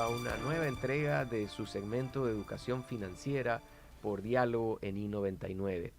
a una nueva entrega de su segmento de educación financiera por Diálogo en I99.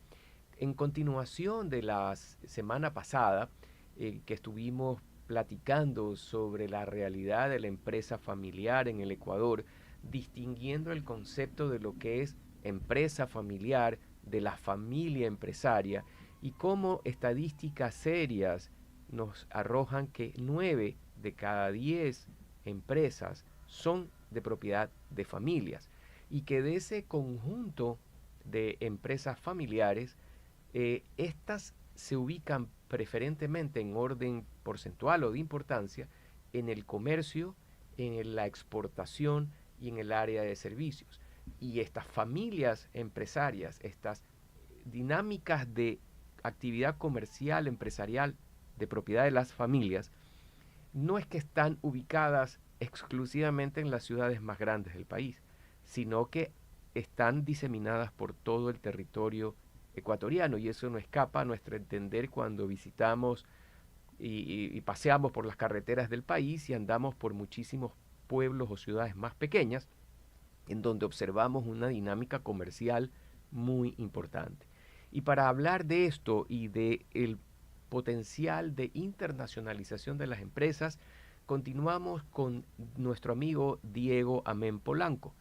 En continuación de la semana pasada, que estuvimos platicando sobre la realidad de la empresa familiar en el Ecuador, distinguiendo el concepto de lo que es empresa familiar, de la familia empresaria, y cómo estadísticas serias nos arrojan que 9 de cada 10 empresas son de propiedad de familias, y que de ese conjunto de empresas familiares, estas se ubican preferentemente en orden porcentual o de importancia en el comercio, en la exportación y en el área de servicios. Y estas familias empresarias, estas dinámicas de actividad comercial, empresarial, de propiedad de las familias, no es que están ubicadas exclusivamente en las ciudades más grandes del país, sino que están diseminadas por todo el territorio ecuatoriano, y eso no escapa a nuestro entender cuando visitamos y paseamos por las carreteras del país y andamos por muchísimos pueblos o ciudades más pequeñas, en donde observamos una dinámica comercial muy importante. Y para hablar de esto y de el potencial de internacionalización de las empresas, continuamos con nuestro amigo Diego Amén Polanco.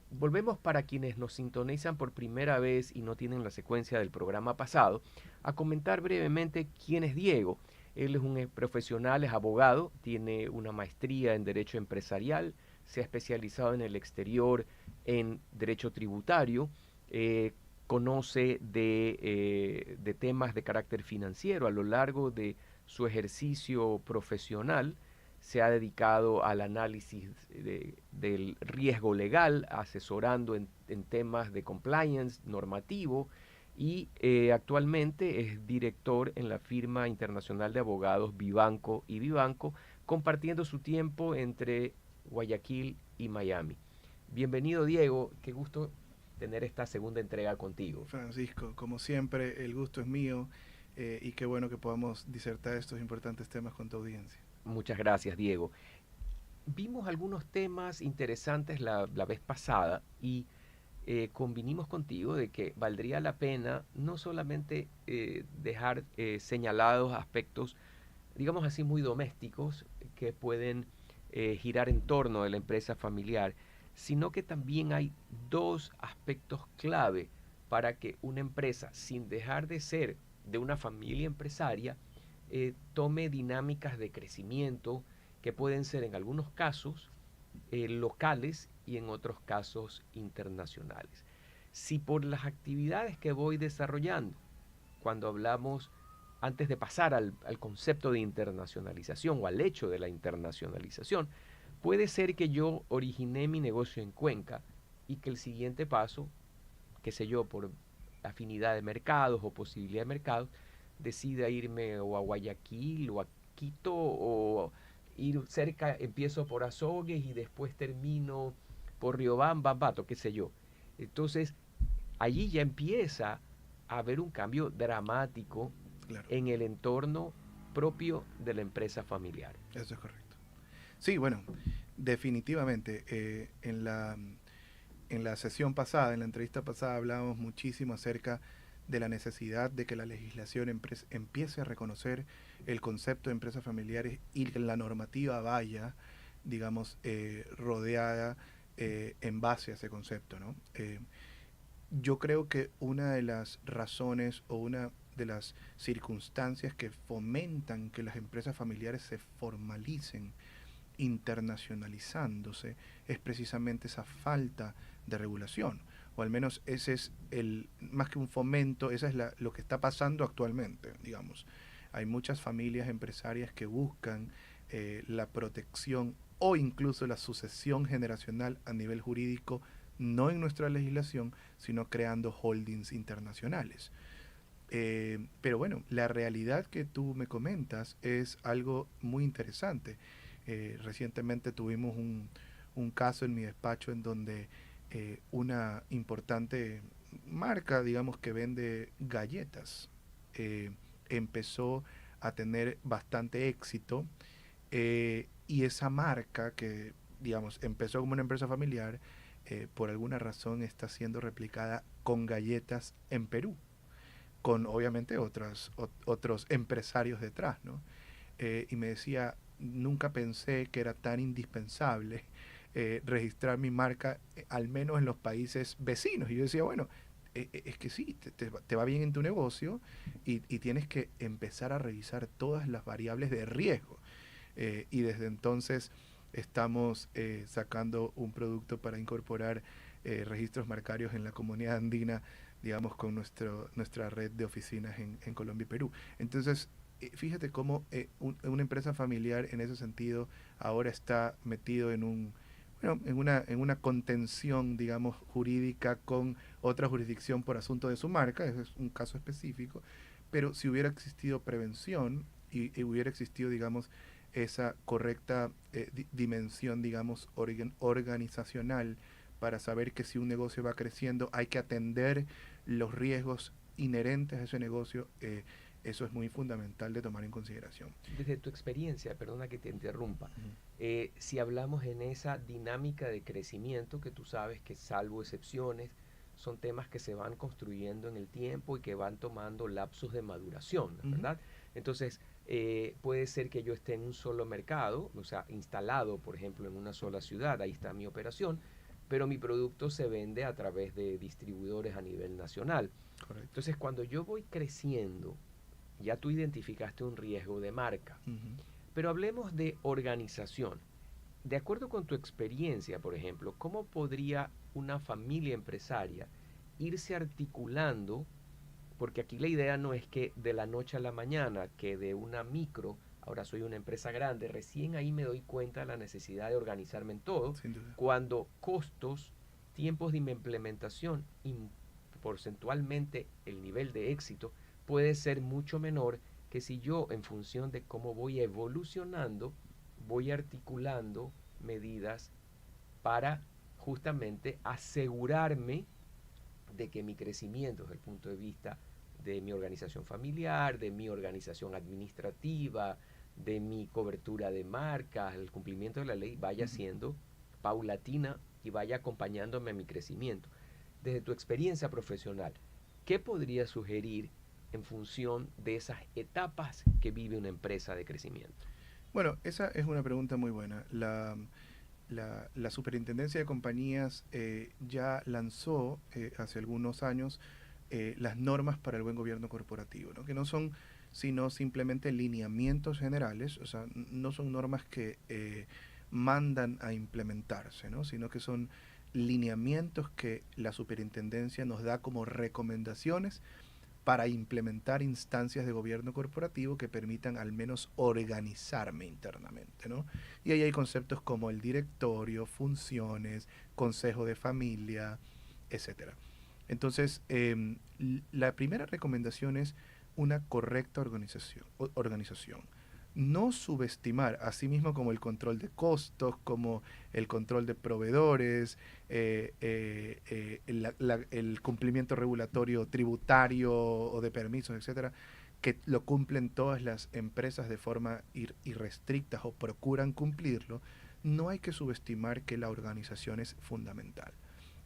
Volvemos, para quienes nos sintonizan por primera vez y no tienen la secuencia del programa pasado, a comentar brevemente quién es Diego. Él es un profesional, es abogado, tiene una maestría en Derecho Empresarial, se ha especializado en el exterior en Derecho Tributario, conoce de temas de carácter financiero a lo largo de su ejercicio profesional. Se ha dedicado al análisis del riesgo legal, asesorando en temas de compliance normativo, y actualmente es director en la firma internacional de abogados Vivanco y Vivanco, compartiendo su tiempo entre Guayaquil y Miami. Bienvenido, Diego, qué gusto tener esta segunda entrega contigo. Francisco, como siempre, el gusto es mío y qué bueno que podamos disertar estos importantes temas con tu audiencia. Muchas gracias, Diego. Vimos algunos temas interesantes la vez pasada, y convinimos contigo de que valdría la pena no solamente dejar señalados aspectos, digamos así, muy domésticos, que pueden girar en torno de la empresa familiar, sino que también hay dos aspectos clave para que una empresa, sin dejar de ser de una familia empresaria, tome dinámicas de crecimiento que pueden ser en algunos casos locales y en otros casos internacionales. Si por las actividades que voy desarrollando, cuando hablamos, antes de pasar al concepto de internacionalización o al hecho de la internacionalización, puede ser que yo originé mi negocio en Cuenca y que el siguiente paso, qué sé yo, por afinidad de mercados o posibilidad de mercados, decida irme o a Guayaquil o a Quito, o ir cerca, empiezo por Azogues y después termino por Riobamba, Ambato, qué sé yo. Entonces, allí ya empieza a haber un cambio dramático Claro, en el entorno propio de la empresa familiar. eso es correcto. Sí, bueno, definitivamente. En la sesión pasada, en la entrevista pasada, hablábamos muchísimo acerca de la necesidad de que la legislación empiece a reconocer el concepto de empresas familiares y que la normativa vaya, digamos, rodeada en base a ese concepto, ¿no? Yo creo que una de las razones o una de las circunstancias que fomentan que las empresas familiares se formalicen internacionalizándose es precisamente esa falta de regulación, o al menos ese es el, más que un fomento, esa es lo que está pasando actualmente, digamos. Hay muchas familias empresarias que buscan la protección o incluso la sucesión generacional a nivel jurídico, no en nuestra legislación, sino creando holdings internacionales. Pero bueno, la realidad que tú me comentas es algo muy interesante. Recientemente tuvimos un caso en mi despacho en donde una importante marca, digamos, que vende galletas, eh, empezó a tener bastante éxito y esa marca que digamos, empezó como una empresa familiar, por alguna razón está siendo replicada con galletas en Perú, con obviamente otros empresarios detrás, ¿no? Y me decía, nunca pensé que era tan indispensable registrar mi marca, al menos en los países vecinos. Y yo decía, bueno, es que sí, te va bien en tu negocio y tienes que empezar a revisar todas las variables de riesgo. Y desde entonces estamos sacando un producto para incorporar registros marcarios en la comunidad andina, digamos, con nuestra red de oficinas en Colombia y Perú. Entonces, fíjate cómo una empresa familiar en ese sentido ahora está metido bueno, en una contención, digamos, jurídica con otra jurisdicción por asunto de su marca. Ese es un caso específico, pero si hubiera existido prevención y hubiera existido, digamos, esa correcta dimensión, digamos, organizacional, para saber que si un negocio va creciendo hay que atender los riesgos inherentes a ese negocio, eso es muy fundamental de tomar en consideración. Desde tu experiencia, perdona que te interrumpa, Ujú. si hablamos en esa dinámica de crecimiento, que tú sabes que salvo excepciones, son temas que se van construyendo en el tiempo y que van tomando lapsos de maduración, Ujú. ¿verdad? Entonces, puede ser que yo esté en un solo mercado, o sea, instalado, por ejemplo, en una sola ciudad, ahí está mi operación, pero mi producto se vende a través de distribuidores a nivel nacional. Correcto. Entonces, cuando yo voy creciendo, ya tú identificaste un riesgo de marca. Ujú. Pero hablemos de organización. De acuerdo con tu experiencia, por ejemplo, ¿cómo podría una familia empresaria irse articulando? Porque aquí la idea no es que de la noche a la mañana, que de una micro, ahora soy una empresa grande, recién ahí me doy cuenta de la necesidad de organizarme en todo, Sin duda. cuando costos, tiempos de implementación y porcentualmente el nivel de éxito puede ser mucho menor que si yo, en función de cómo voy evolucionando, voy articulando medidas para justamente asegurarme de que mi crecimiento desde el punto de vista de mi organización familiar, de mi organización administrativa, de mi cobertura de marcas, el cumplimiento de la ley vaya Ujú. siendo paulatina y vaya acompañándome a mi crecimiento. Desde tu experiencia profesional, ¿qué podrías sugerir en función de esas etapas que vive una empresa de crecimiento? Bueno, esa es una pregunta muy buena. La Superintendencia de Compañías ya lanzó hace algunos años las normas para el buen gobierno corporativo, ¿no? Que no son sino simplemente lineamientos generales, o sea, no son normas que mandan a implementarse, ¿no? Sino que son lineamientos que la superintendencia nos da como recomendaciones para implementar instancias de gobierno corporativo que permitan al menos organizarme internamente, ¿no? Y ahí hay conceptos como el directorio, funciones, consejo de familia, etcétera. Entonces, la primera recomendación es una correcta organización. No subestimar, así mismo como el control de costos, como el control de proveedores, el cumplimiento regulatorio tributario o de permisos, etcétera, que lo cumplen todas las empresas de forma irrestricta o procuran cumplirlo. No hay que subestimar que la organización es fundamental.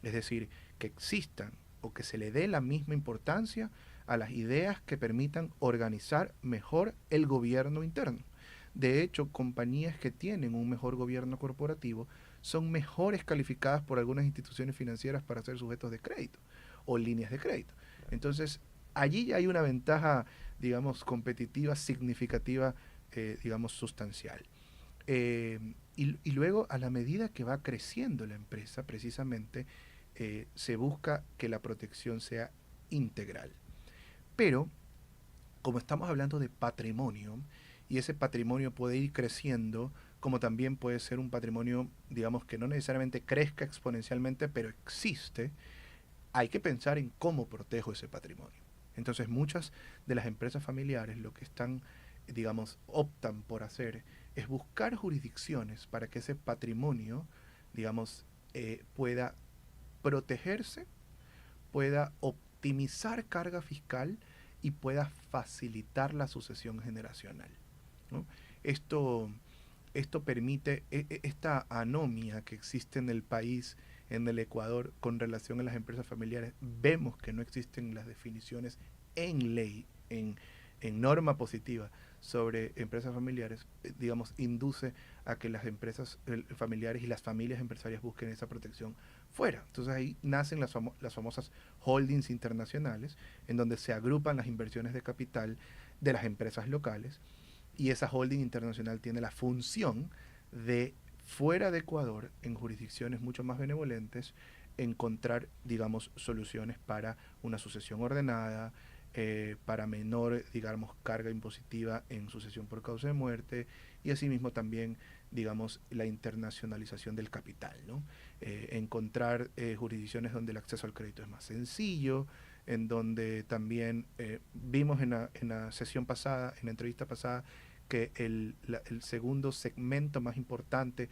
Es decir, que existan o que se le dé la misma importancia a las ideas que permitan organizar mejor el gobierno interno. De hecho, compañías que tienen un mejor gobierno corporativo son mejores calificadas por algunas instituciones financieras para ser sujetos de crédito o líneas de crédito. Entonces, allí ya hay una ventaja, digamos, competitiva significativa, digamos, sustancial. Y luego, a la medida que va creciendo la empresa, precisamente, se busca que la protección sea integral. Pero, como estamos hablando de patrimonio, y ese patrimonio puede ir creciendo, como también puede ser un patrimonio, digamos, que no necesariamente crezca exponencialmente, pero existe, hay que pensar en cómo protejo ese patrimonio. Entonces, muchas de las empresas familiares lo que están, digamos, optan por hacer es buscar jurisdicciones para que ese patrimonio, digamos, pueda protegerse, pueda optimizar carga fiscal y pueda facilitar la sucesión generacional, ¿no? Esto esto permite esta anomia que existe en el país, en el Ecuador, con relación a las empresas familiares. Vemos que no existen las definiciones en ley, en norma positiva sobre empresas familiares, digamos, induce a que las empresas familiares y las familias empresarias busquen esa protección fuera. Entonces ahí nacen las famosas holdings internacionales, en donde se agrupan las inversiones de capital de las empresas locales, y esa holding internacional tiene la función de, fuera de Ecuador, en jurisdicciones mucho más benevolentes, encontrar, digamos, soluciones para una sucesión ordenada, para menor, digamos, carga impositiva en sucesión por causa de muerte, y asimismo también, digamos, la internacionalización del capital, ¿no? Encontrar jurisdicciones donde el acceso al crédito es más sencillo, en donde también vimos en la sesión pasada, en la entrevista pasada, que el segundo segmento más importante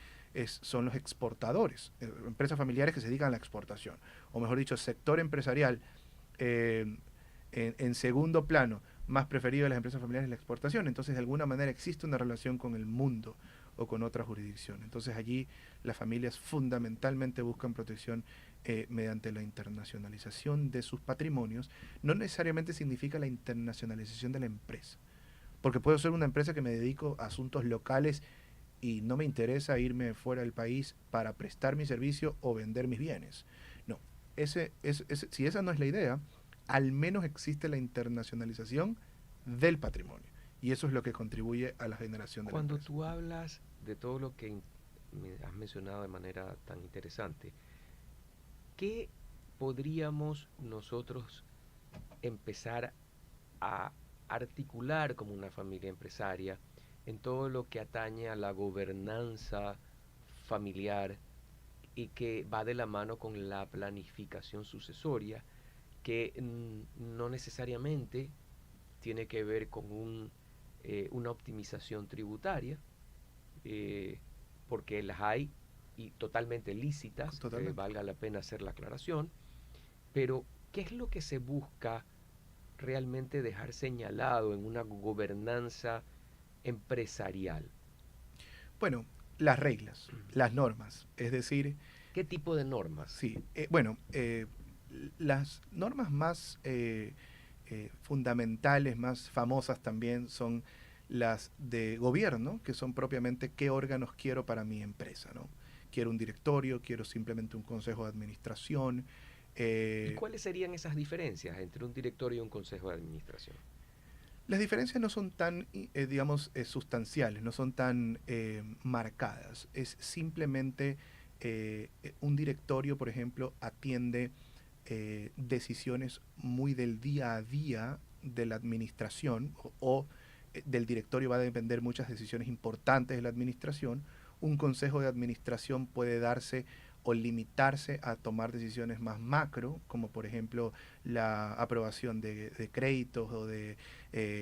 son los exportadores, empresas familiares que se dedican a la exportación, o mejor dicho, sector empresarial en segundo plano, más preferido de las empresas familiares, la exportación. Entonces, de alguna manera existe una relación con el mundo o con otra jurisdicción. Entonces, allí las familias fundamentalmente buscan protección mediante la internacionalización de sus patrimonios. No necesariamente significa la internacionalización de la empresa, porque puedo ser una empresa que me dedico a asuntos locales y no me interesa irme fuera del país para prestar mi servicio o vender mis bienes. No, si esa no es la idea, al menos existe la internacionalización del patrimonio. Y eso es lo que contribuye a la generación de la Cuando empresa. tú hablas de todo lo que me has mencionado de manera tan interesante, ¿qué podríamos nosotros empezar a articular como una familia empresaria en todo lo que atañe a la gobernanza familiar y que va de la mano con la planificación sucesoria, que no necesariamente tiene que ver con una optimización tributaria, eh, porque las hay y totalmente lícitas, Totalmente. valga la pena hacer la aclaración, pero ¿qué es lo que se busca realmente dejar señalado en una gobernanza empresarial? Bueno, las reglas, las normas, es decir, ¿Qué tipo de normas? sí, bueno, las normas más fundamentales, más famosas también son las de gobierno, que son propiamente qué órganos quiero para mi empresa, ¿no? Quiero un directorio, quiero simplemente un consejo de administración. ¿Y eh, cuáles serían esas diferencias entre un directorio y un consejo de administración? las diferencias no son tan, digamos, sustanciales, no son tan marcadas. Es simplemente un directorio, por ejemplo, atiende decisiones muy del día a día de la administración o del directorio va a depender muchas decisiones importantes de la administración. Un consejo de administración puede darse o limitarse a tomar decisiones más macro, como por ejemplo la aprobación de créditos o de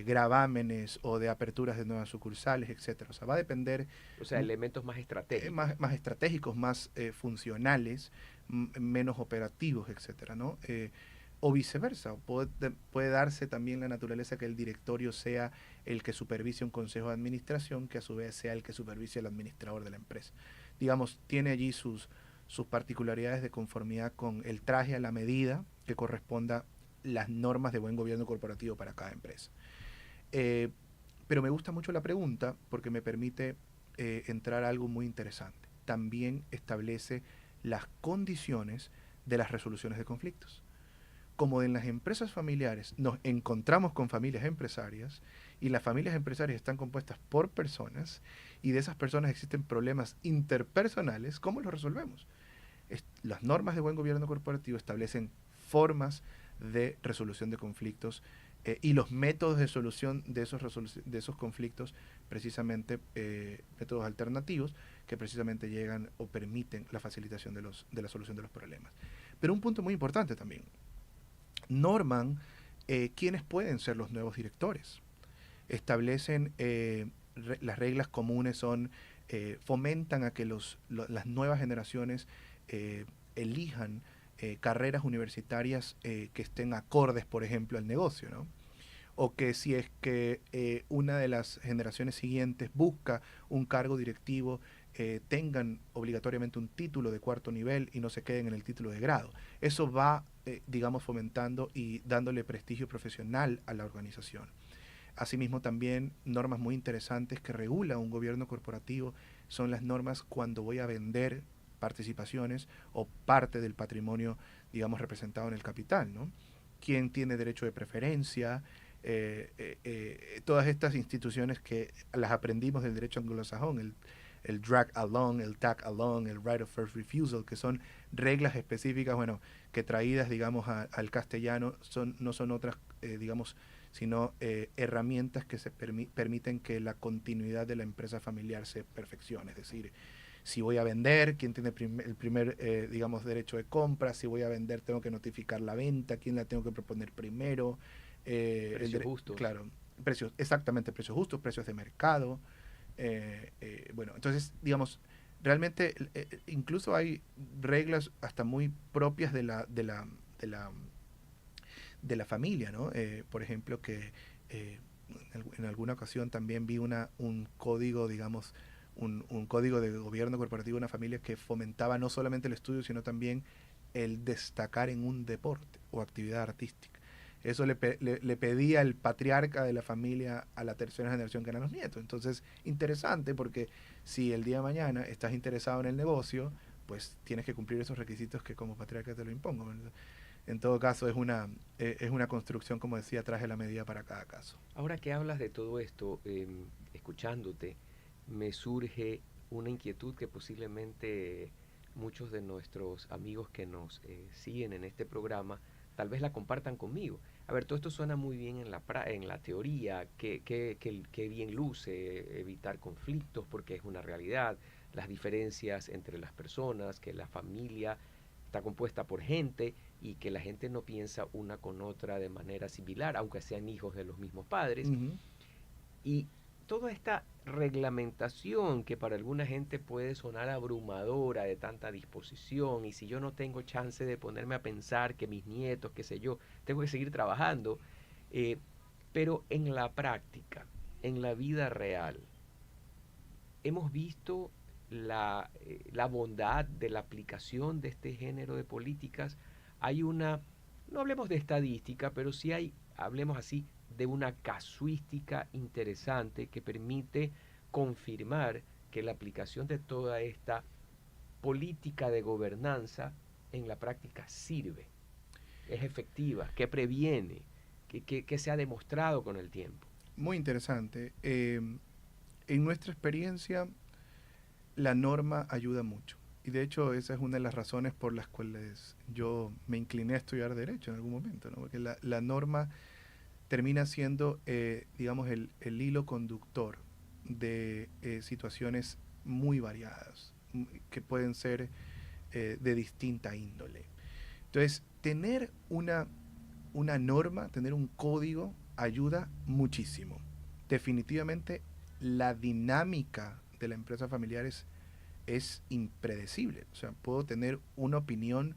gravámenes o de aperturas de nuevas sucursales, etcétera. O sea, va a depender O sea, elementos más estratégicos. más estratégicos, más funcionales, menos operativos, etcétera, ¿no? O viceversa, puede darse también la naturaleza que el directorio sea el que supervise un consejo de administración, que a su vez sea el que supervise el administrador de la empresa. Digamos, tiene allí sus particularidades de conformidad con el traje a la medida que corresponda las normas de buen gobierno corporativo para cada empresa. Eh, pero me gusta mucho la pregunta porque me permite entrar a algo muy interesante. También establece las condiciones de las resoluciones de conflictos. Como en las empresas familiares nos encontramos con familias empresarias y las familias empresarias están compuestas por personas y de esas personas existen problemas interpersonales, ¿cómo los resolvemos? Las normas de buen gobierno corporativo establecen formas de resolución de conflictos y los métodos de solución de esos conflictos, precisamente métodos alternativos que precisamente llegan o permiten la facilitación de la solución de los problemas. Pero un punto muy importante también, norman quiénes pueden ser los nuevos directores. Establecen las reglas comunes son, fomentan a que las nuevas generaciones elijan carreras universitarias que estén acordes, por ejemplo, al negocio, ¿no? o que si es que una de las generaciones siguientes busca un cargo directivo, tengan obligatoriamente un título de cuarto nivel y no se queden en el título de grado. Eso va, digamos, fomentando y dándole prestigio profesional a la organización. Asimismo, también normas muy interesantes que regula un gobierno corporativo son las normas cuando voy a vender participaciones o parte del patrimonio, digamos, representado en el capital, ¿no? ¿Quién tiene derecho de preferencia? Todas estas instituciones que las aprendimos del derecho anglosajón, el drag along, el tag along, el right of first refusal, que son reglas específicas, bueno, que traídas, digamos, al castellano, no son otras, digamos, sino herramientas que permiten que la continuidad de la empresa familiar se perfeccione. Es decir, si voy a vender, quién tiene el primer, digamos, derecho de compra, si voy a vender tengo que notificar la venta, quién la tengo que proponer primero. Precios justos. Claro, precios, exactamente, precios justos, precios de mercado. Bueno, entonces, digamos, realmente incluso hay reglas hasta muy propias de la familia, ¿no? Por ejemplo, que en alguna ocasión también vi un código, digamos, un código de gobierno corporativo de una familia que fomentaba no solamente el estudio, sino también el destacar en un deporte o actividad artística. Eso le pedía el patriarca de la familia a la tercera generación, que eran los nietos. Entonces, interesante, porque si el día de mañana estás interesado en el negocio, pues tienes que cumplir esos requisitos que como patriarca te lo impongo, ¿verdad? En todo caso, es una construcción, como decía, traje la medida para cada caso. Ahora que hablas de todo esto, escuchándote, me surge una inquietud que posiblemente muchos de nuestros amigos que nos siguen en este programa tal vez la compartan conmigo. A ver, todo esto suena muy bien en la teoría, que bien luce evitar conflictos porque es una realidad, las diferencias entre las personas, que la familia está compuesta por gente y que la gente no piensa una con otra de manera similar, aunque sean hijos de los mismos padres. Ujú. Y toda esta reglamentación que para alguna gente puede sonar abrumadora de tanta disposición, y si yo no tengo chance de ponerme a pensar que mis nietos, qué sé yo, tengo que seguir trabajando, eh, pero en la práctica, en la vida real, hemos visto la bondad de la aplicación de este género de políticas. Hay una, no hablemos de estadística, pero sí hay, hablemos así, de una casuística interesante que permite confirmar que la aplicación de toda esta política de gobernanza en la práctica sirve, es efectiva, que previene, que se ha demostrado con el tiempo. Muy interesante. En nuestra experiencia, la norma ayuda mucho. Y de hecho, esa es una de las razones por las cuales yo me incliné a estudiar Derecho en algún momento, ¿no? Porque la norma termina siendo, digamos, el hilo conductor de situaciones muy variadas, que pueden ser de distinta índole. Entonces, tener una norma, tener un código, ayuda muchísimo. Definitivamente, la dinámica de la empresa familiar es impredecible. O sea, puedo tener una opinión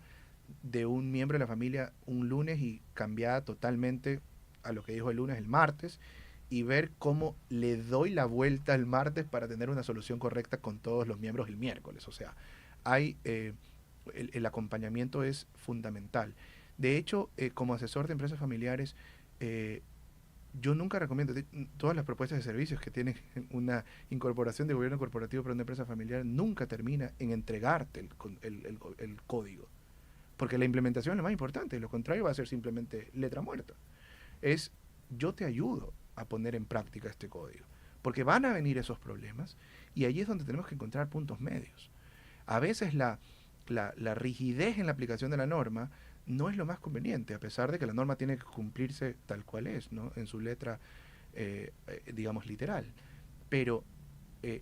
de un miembro de la familia un lunes y cambiada totalmente a lo que dijo el lunes, el martes, y ver cómo le doy la vuelta el martes para tener una solución correcta con todos los miembros el miércoles. O sea, hay, el acompañamiento es fundamental. De hecho, como asesor de empresas familiares, eh, yo nunca recomiendo todas las propuestas de servicios que tienen una incorporación de gobierno corporativo para una empresa familiar, nunca termina en entregarte el código, porque la implementación es lo más importante, lo contrario va a ser simplemente letra muerta. Es yo te ayudo a poner en práctica este código, porque van a venir esos problemas y allí es donde tenemos que encontrar puntos medios. A veces la rigidez en la aplicación de la norma no es lo más conveniente, a pesar de que la norma tiene que cumplirse tal cual es, ¿no? En su letra, digamos, literal. Pero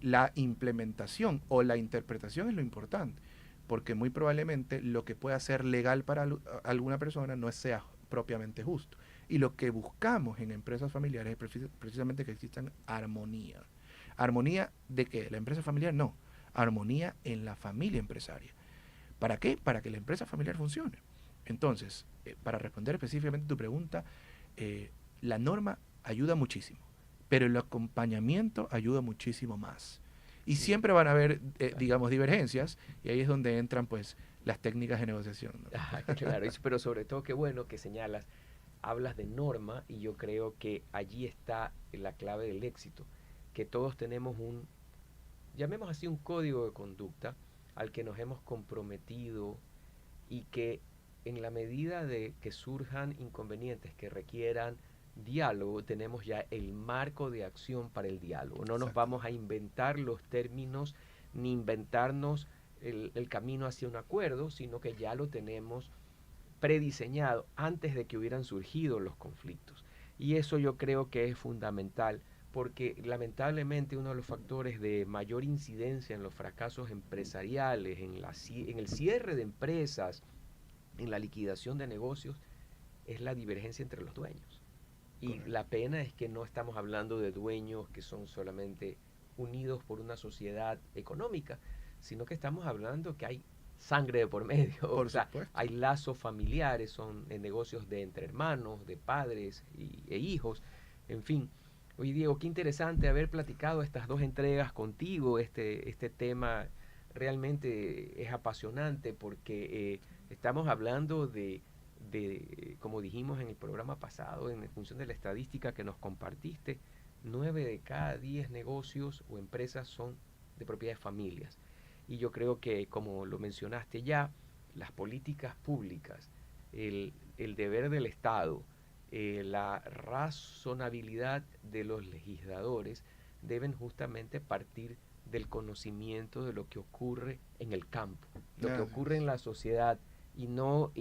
la implementación o la interpretación es lo importante, porque muy probablemente lo que pueda ser legal para alguna persona no sea propiamente justo. Y lo que buscamos en empresas familiares es precisamente que existan armonía. ¿Armonía de qué? ¿La empresa familiar? No. Armonía en la familia empresaria. ¿Para qué? Para que la empresa familiar funcione. Entonces, para responder específicamente a tu pregunta, eh, la norma ayuda muchísimo, pero el acompañamiento ayuda muchísimo más. Y Sí, siempre van a haber, claro. digamos, divergencias, y ahí es donde entran, pues, las técnicas de negociación, ¿no? Claro, pero sobre todo qué bueno que señalas, hablas de norma y yo creo que allí está la clave del éxito, que todos tenemos un, llamemos así, un código de conducta al que nos hemos comprometido y que en la medida de que surjan inconvenientes que requieran diálogo, tenemos ya el marco de acción para el diálogo. No nos vamos a Exactamente. inventar los términos ni inventarnos el camino hacia un acuerdo, sino que ya lo tenemos prediseñado antes de que hubieran surgido los conflictos. Y eso yo creo que es fundamental porque lamentablemente uno de los factores de mayor incidencia en los fracasos empresariales, en el cierre de empresas, en la liquidación de negocios, es la divergencia entre los dueños. Y la Correcto. pena es que no estamos hablando de dueños que son solamente unidos por una sociedad económica, sino que estamos hablando que hay sangre de por medio, o Por sea, supuesto. hay lazos familiares, son negocios de entre hermanos, de padres e hijos, en fin. Oye, Diego, qué interesante haber platicado estas dos entregas contigo. Este tema realmente es apasionante porque estamos hablando como dijimos en el programa pasado, en función de la estadística que nos compartiste, 9 de cada 10 negocios o empresas son de propiedad de familias. Y yo creo que, como lo mencionaste ya, las políticas públicas, el deber del Estado, la razonabilidad de los legisladores deben justamente partir del conocimiento de lo que ocurre en el campo, lo que Nada ocurre en más. la sociedad y no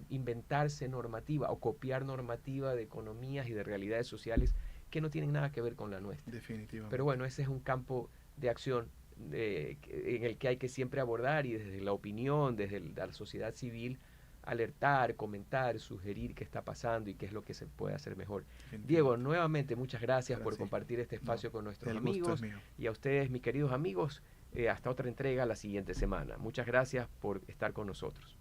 inventarse normativa o copiar normativa de economías y de realidades sociales que no tienen nada que ver con la nuestra. Pero Definitivamente. bueno, ese es un campo de acción en el que hay que siempre abordar y desde la opinión, desde la sociedad civil, alertar, comentar, sugerir qué está pasando y qué es lo que se puede hacer mejor. Diego, Definitivamente. nuevamente muchas gracias por Francisco. compartir este No, espacio con nuestros el gusto es amigos mío. y a ustedes, mis queridos amigos, hasta otra entrega la siguiente semana. Muchas gracias por estar con nosotros.